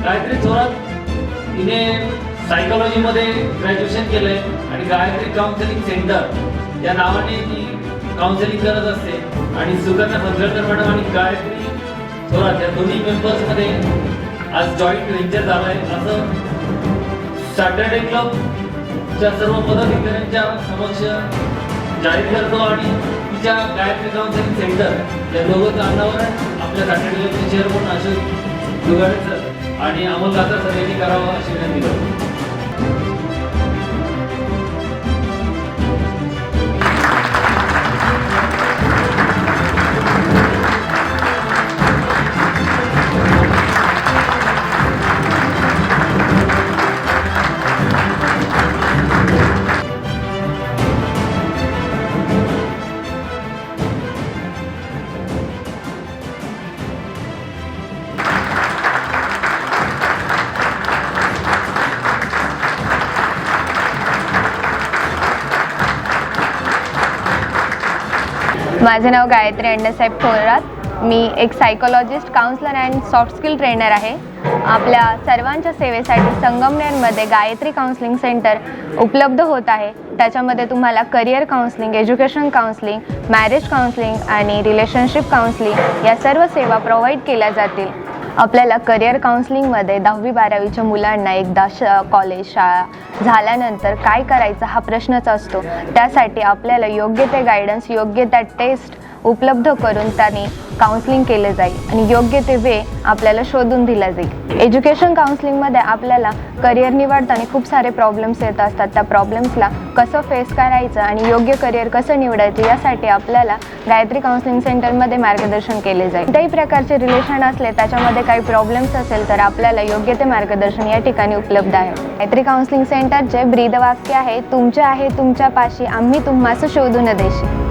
गायत्री थोरात तिने सायकोलॉजीमध्ये ग्रॅज्युएशन केलंय आणि गायत्री काउन्सिलिंग सेंटर या नावाने ती काउन्सिलिंग करत असते. आणि सुकन्या फंजळकर मॅडम आणि गायत्री थोरात या दोन्ही मेंबर्समध्ये आज जॉईंट व्हेंचर झालं आहे असं सॅटर्डे क्लबच्या सर्व पदाधिकाऱ्यांच्या समक्ष जाहीर करतो. आणि तिच्या गायत्री काउन्सिलिंग सेंटर या दोघं अंगावर आपल्या सॅटर्डे क्लबचे चेअरमन अशोक दुगाडे सर आणि अमोल काका सर यांनी करावं अशी विनंती करतो. माझे नाव गायत्री अण्णासाहेब थोरात. मी एक psychologist, counsellor and soft skill trainer आहे. आपल्या सर्वांच्या सेवेसाठी संगमनेरमध्ये गायत्री काउन्सिलिंग सेंटर उपलब्ध होत आहे. त्याच्यामध्ये तुम्हाला career counselling, education counselling, marriage counselling आणि रिलेशनशिप काउन्सिलिंग या सर्व सेवा प्रोव्हाइड केल्या जातील. आपल्याला करिअर काउन्सिलिंगमध्ये 10वी-12वीच्या मुलांना एकदा कॉलेज, शाळा झाल्यानंतर काय करायचं हा प्रश्नच असतो. त्यासाठी आपल्याला योग्य ते गायडन्स, योग्य त्या टेस्ट उपलब्ध करून त्यांनी काउन्सिलिंग केले जाईल आणि योग्य ते वे आपल्याला शोधून दिला जाईल. एज्युकेशन काउन्सिलिंगमध्ये आपल्याला करिअर निवडताना खूप सारे प्रॉब्लेम्स येत असतात. त्या प्रॉब्लेम्सला कसं फेस करायचं आणि योग्य करिअर कसं निवडायचं यासाठी आपल्याला गायत्री काउन्सिलिंग सेंटरमध्ये मार्गदर्शन केले जाईल. कोणत्याही प्रकारचे रिलेशन असले, त्याच्यामध्ये काही प्रॉब्लेम्स असेल तर आपल्याला योग्य ते मार्गदर्शन या ठिकाणी उपलब्ध आहे. गायत्री काउन्सिलिंग सेंटरचे ब्रीदवाक्य आहे, तुमचे आहे तुमच्या पाशी, आम्ही तुम्हास शोधून देशी.